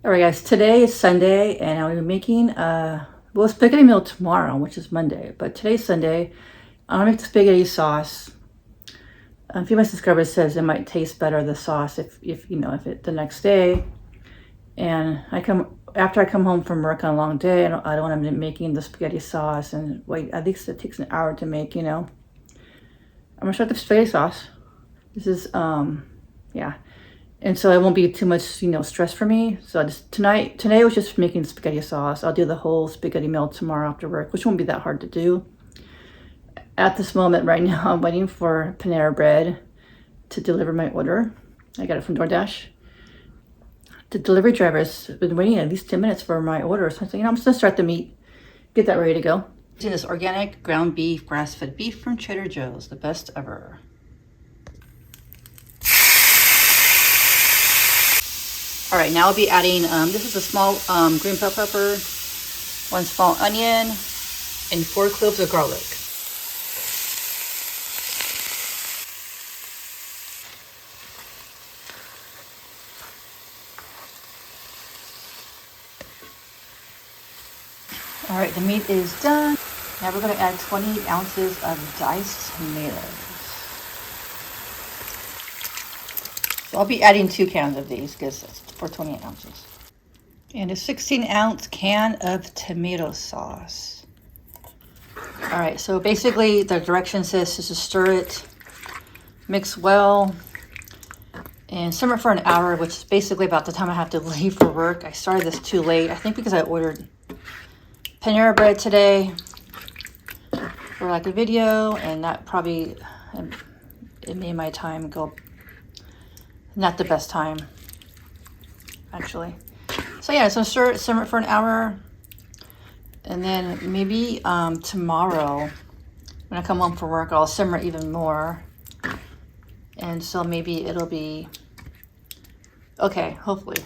Alright guys, today is Sunday and I'll be making well, spaghetti meal tomorrow, which is Monday. But today's Sunday. I'm gonna make the spaghetti sauce. A few of my subscribers says it might taste better, the sauce, if you know, if it the next day. And after I come home from work on a long day, I don't want to be making the spaghetti sauce and wait, at least it takes an hour to make, you know. I'm gonna start the spaghetti sauce. This is yeah. And so it won't be too much, you know, stress for me. So today was just making spaghetti sauce. I'll do the whole spaghetti meal tomorrow after work, which won't be that hard to do. At this moment right now, I'm waiting for Panera Bread to deliver my order. I got it from DoorDash. The delivery driver's been waiting at least 10 minutes for my order. So I said, you know, I'm just gonna start the meat, get that ready to go. Using this organic ground beef, grass-fed beef from Trader Joe's, the best ever. All right, now I'll be adding, this is a small green bell pepper, 1 small onion, and 4 cloves of garlic. All right, the meat is done. Now we're gonna add 20 ounces of diced tomatoes. So I'll be adding 2 cans of these because it's for 28 ounces. And a 16-ounce can of tomato sauce. All right, so basically the direction says just to stir it, mix well, and simmer for an hour, which is basically about the time I have to leave for work. I started this too late, I think because I ordered Panera Bread today for like a video, and that probably, it made my time go not the best time, actually. So yeah, so simmer it for an hour, and then maybe tomorrow when I come home from work, I'll simmer even more, and so maybe it'll be okay, hopefully.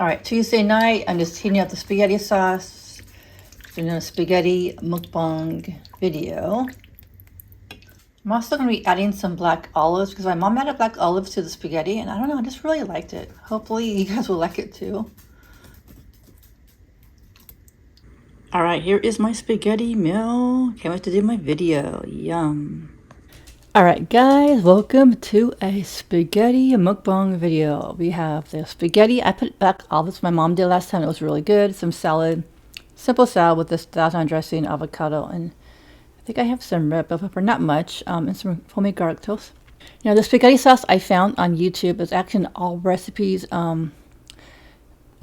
All right, Tuesday night, I'm just heating up the spaghetti sauce, doing a spaghetti mukbang video. I'm also going to be adding some black olives because my mom added black olives to the spaghetti, and I don't know, I just really liked it. Hopefully you guys will like it too. All right, here is my spaghetti meal. Can't wait to do my video. Yum. All right, guys, welcome to a spaghetti mukbang video. We have the spaghetti. I put black olives my mom did last time. It was really good. Some salad, simple salad with this Thousand dressing, avocado, and I think I have some red bell pepper, not much, and some homemade garlic toast. Now, the spaghetti sauce I found on YouTube is actually in all recipes on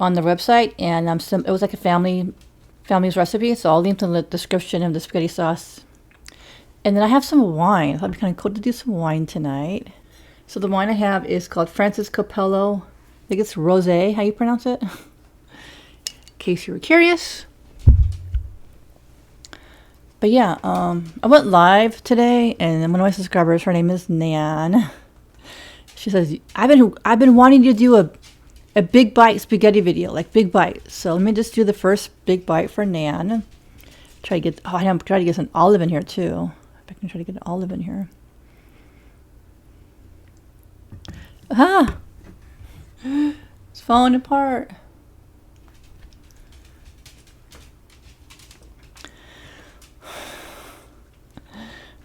the website, and it was like a family's recipe, so I'll link in the description of the spaghetti sauce. And then I have some wine. I thought it'd be kind of cool to do some wine tonight. So the wine I have is called Francis Capello. I think it's rosé, how you pronounce it? In case you were curious. But yeah, I went live today, and one of my subscribers, her name is Nan. She says, I've been wanting to do a big bite spaghetti video, like big bite. So let me just do the first big bite for Nan. Try to get some olive in here too. If I can try to get an olive in here. Ah! It's falling apart.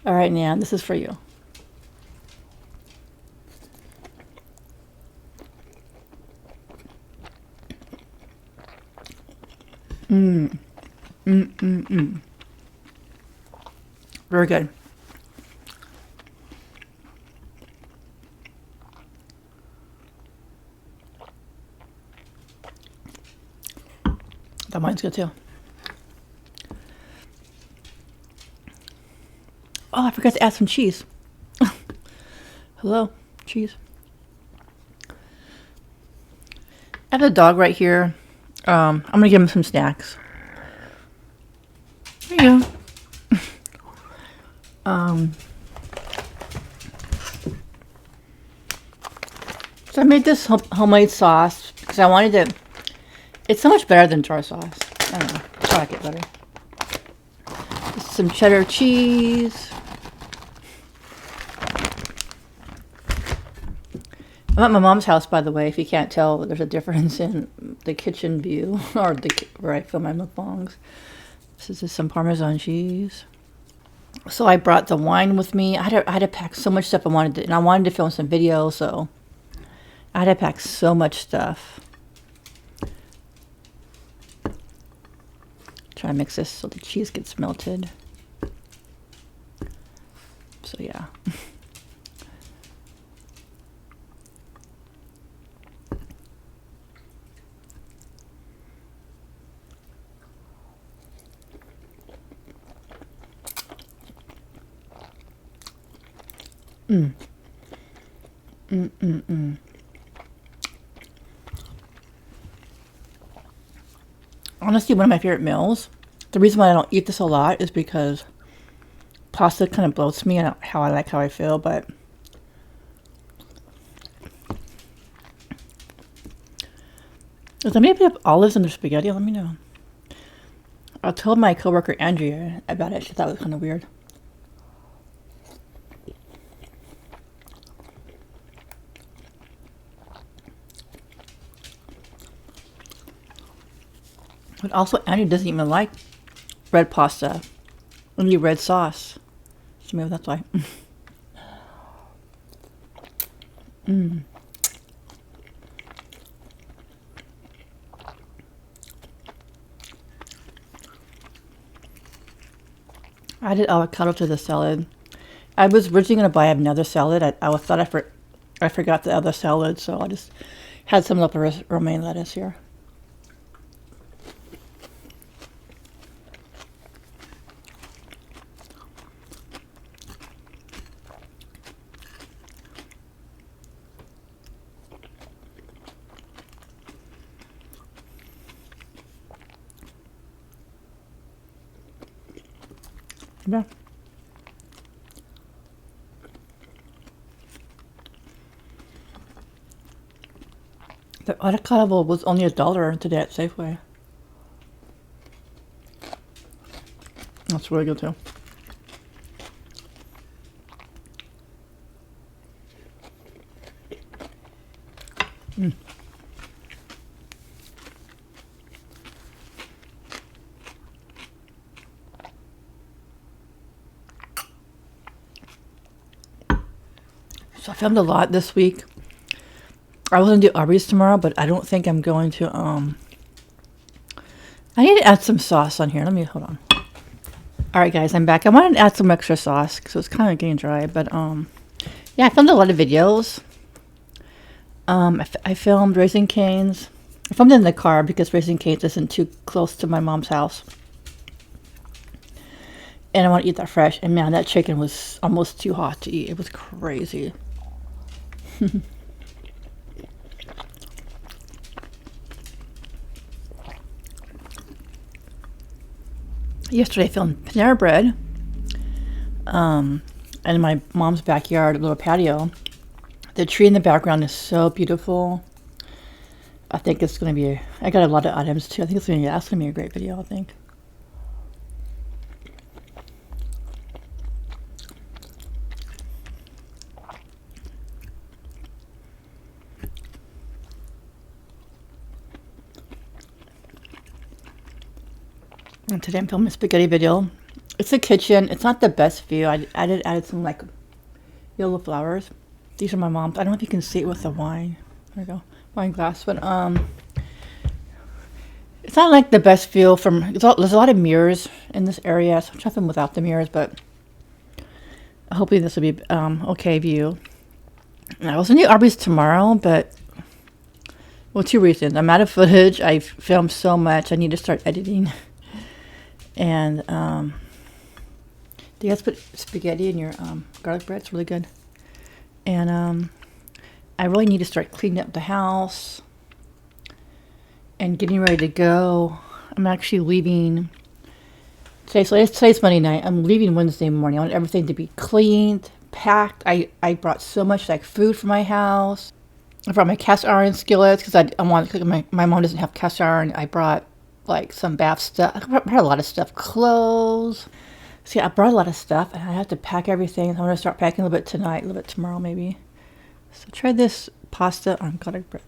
All right, Nan, this is for you. Very good. That mine's good too. Oh, I forgot to add some cheese. Hello, cheese. I have a dog right here. I'm gonna give him some snacks. There you go. So I made this homemade sauce because I wanted it. It's so much better than jar sauce. I don't know. I like it better. Just some cheddar cheese. I'm at my mom's house, by the way, if you can't tell, there's a difference in the kitchen view, or where I film my mukbangs. This is just some Parmesan cheese. So I brought the wine with me. I had to pack so much stuff and I wanted to film some videos, so I had to pack so much stuff. Try to mix this so the cheese gets melted. So yeah. Honestly, one of my favorite meals. The reason why I don't eat this a lot is because pasta kind of bloats me and how I feel, but if somebody put olives in their spaghetti, let me know. I told my coworker Andrea about it. She thought it was kind of weird. But also, Andrea doesn't even like red pasta, only red sauce. So maybe that's why. I added avocado to the salad. I was originally going to buy another salad. I thought I forgot the other salad, so I just had some of the romaine lettuce here. Yeah. The avocado was only $1 today at Safeway. That's really good too. So I filmed a lot this week. I was gonna do Arby's tomorrow, but I don't think I'm going to. I need to add some sauce on here. Let me hold on. All right, guys, I'm back. I wanted to add some extra sauce because it's kind of getting dry. But yeah, I filmed a lot of videos. I filmed Raising Cane's. I filmed it in the car because Raising Cane's isn't too close to my mom's house. And I want to eat that fresh. And man, that chicken was almost too hot to eat. It was crazy. Yesterday I filmed Panera Bread. In my mom's backyard, a little patio. The tree in the background is so beautiful. I think it's going to be, I got a lot of items too. I think it's going to be a great video, I think. And today I'm filming a spaghetti video. It's a kitchen. It's not the best view. I added some like yellow flowers. These are my mom's. I don't know if you can see it with the wine. There we go. Wine glass. But it's not like the best view from, there's a lot of mirrors in this area. So I'm trying to film without the mirrors, but hopefully this will be okay view. And I was going to do Arby's tomorrow, but well, 2 reasons. I'm out of footage. I've filmed so much. I need to start editing. And do you guys put spaghetti in your garlic bread? It's really good. And I really need to start cleaning up the house and getting ready to go. I'm actually leaving today. So today's Monday night. I'm leaving Wednesday morning. I want everything to be cleaned, packed. I brought so much like food for my house. I brought my cast iron skillets because I want to cook. My mom doesn't have cast iron. I brought like some bath stuff. I brought a lot of stuff, clothes. See, I brought a lot of stuff and I have to pack everything. I'm going to start packing a little bit tonight, a little bit tomorrow maybe. So try this pasta on garlic bread.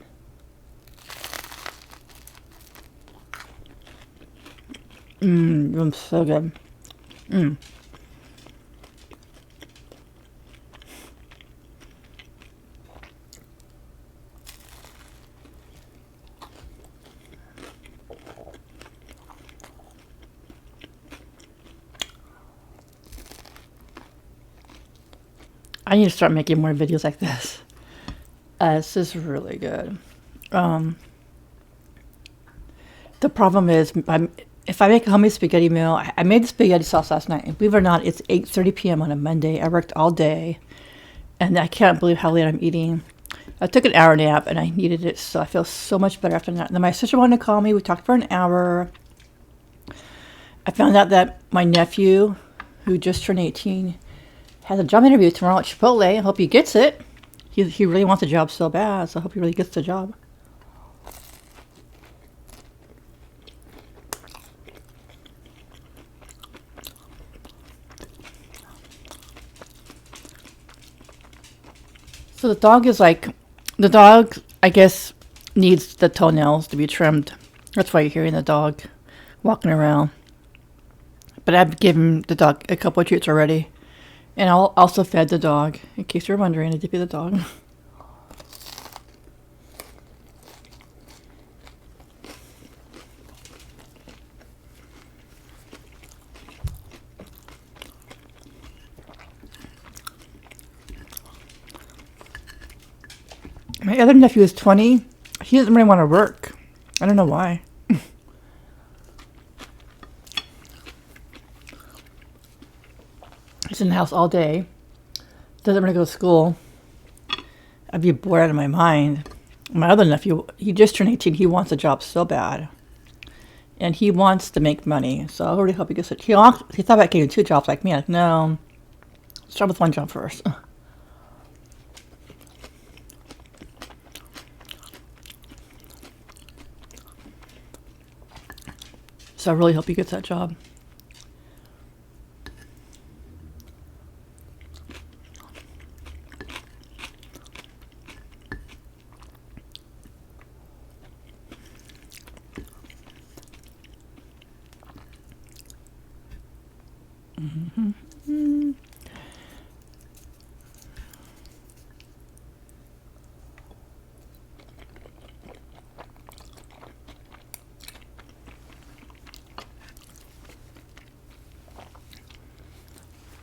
It's so good. I need to start making more videos like this. This is really good. The problem is, if I make a homemade spaghetti meal, I made the spaghetti sauce last night. And believe it or not, it's 8:30 p.m. on a Monday. I worked all day, and I can't believe how late I'm eating. I took an hour nap, and I needed it, so I feel so much better after that. And then my sister wanted to call me. We talked for an hour. I found out that my nephew, who just turned 18, has a job interview tomorrow at Chipotle. I hope he gets it. He really wants a job so bad, so I hope he really gets the job. So the dog, I guess, needs the toenails to be trimmed. That's why you're hearing the dog walking around. But I've given the dog a couple of treats already. And I also fed the dog, in case you're wondering, I did feed the dog. My other nephew is 20. He doesn't really want to work. I don't know why. He's in the house all day. Doesn't really go to school. I'd be bored out of my mind. My other nephew, he just turned 18. He wants a job so bad. And he wants to make money. So I really hope he gets it. He thought about getting 2 jobs like me. I'm like, no. Start with 1 job first. So I really hope he gets that job.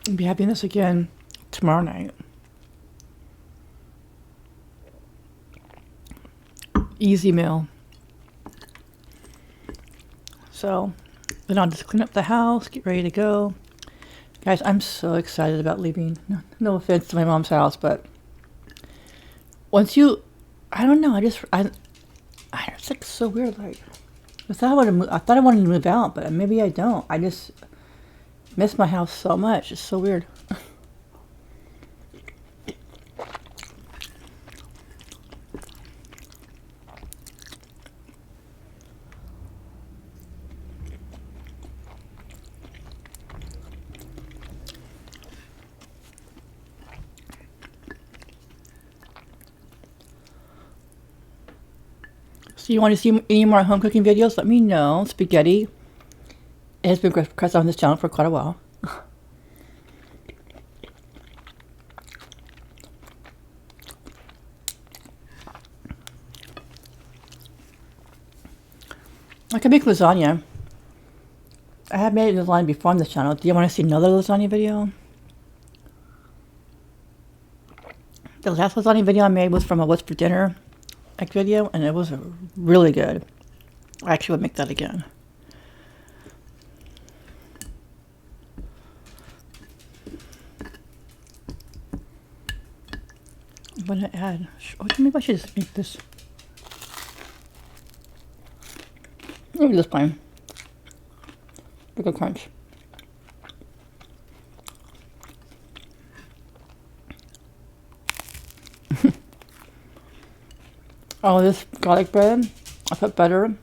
I'll be having this again tomorrow night. Easy meal. So then I'll just clean up the house, get ready to go. Guys, I'm so excited about leaving. No offense to my mom's house, but once you, I don't know, it's like so weird. Like, I thought I wanted to move out, but maybe I don't. I just miss my house so much. It's so weird. So you want to see any more home cooking videos? Let me know. Spaghetti. It has been requested on this channel for quite a while. I can make lasagna. I have made lasagna before on this channel. Do you want to see another lasagna video? The last lasagna video I made was from a What's for Dinner video, and it was really good. I actually would make that again. I'm gonna add. Maybe I should just make this. Maybe this plain. Like a crunch. Oh, this garlic bread, I put butter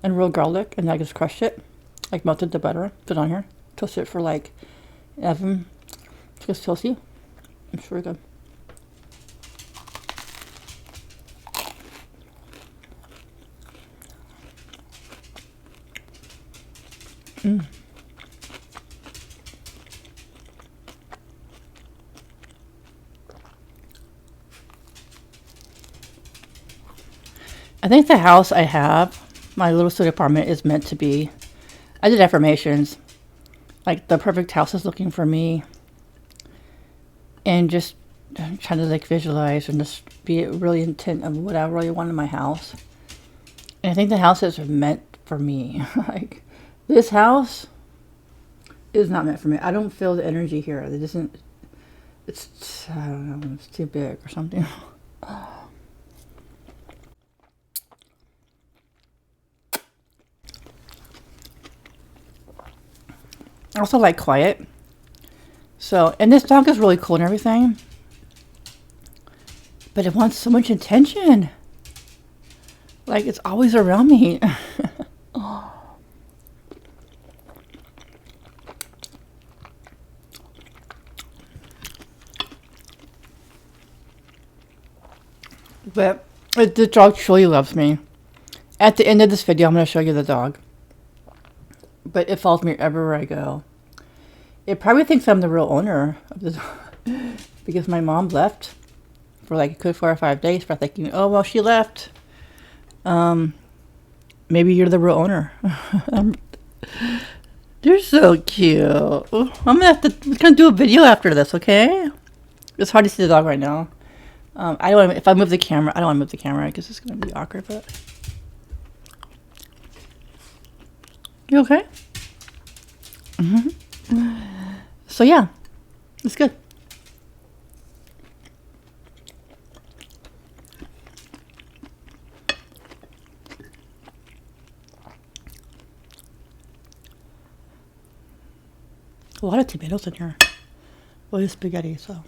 and real garlic, and I just crushed it, like melted the butter, put it on here, toast it for like 11, just toasty. It's really good. Mm. I think the house I have, my little studio apartment, is meant to be. I did affirmations, like the perfect house is looking for me, and just trying to like visualize and just be really intent of what I really want in my house. And I think the house is meant for me. Like this house is not meant for me. I don't feel the energy here. It isn't. It's I don't know. It's too big or something. I also like quiet. So, and this dog is really cool and everything, but it wants so much attention. Like it's always around me. But the dog truly loves me. At the end of this video, I'm going to show you the dog. But it follows me everywhere I go. It probably thinks I'm the real owner of the dog. Because my mom left for like a good 4 or 5 days for thinking, oh, well, she left. Maybe you're the real owner. They're so cute. I'm gonna do a video after this, okay? It's hard to see the dog right now. I don't. If I move the camera, I don't want to move the camera because it's gonna be awkward. But you okay? So yeah, it's good. A lot of tomatoes in here. Well, it's spaghetti, so.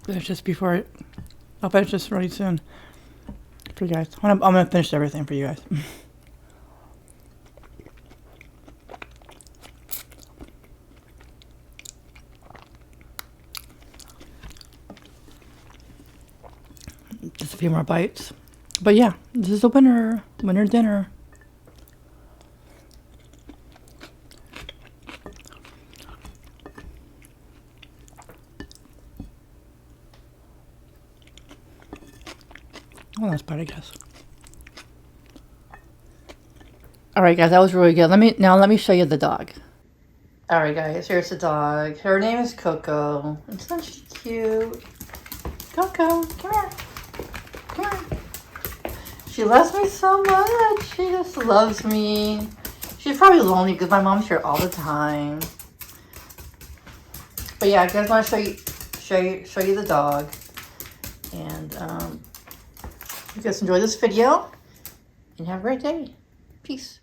Finish this before I'll finish this really soon for you guys. I'm gonna finish everything for you guys. Just a few more bites. But yeah, this is the winner dinner. Well, that's part, I guess. All right, guys, that was really good. Let me show you the dog. All right, guys, here's the dog. Her name is Coco. Isn't she cute? Coco, come here. Come here. She loves me so much. She just loves me. She's probably lonely because my mom's here all the time. But yeah, I just want to show you the dog. And you guys enjoy this video and have a great day. Peace.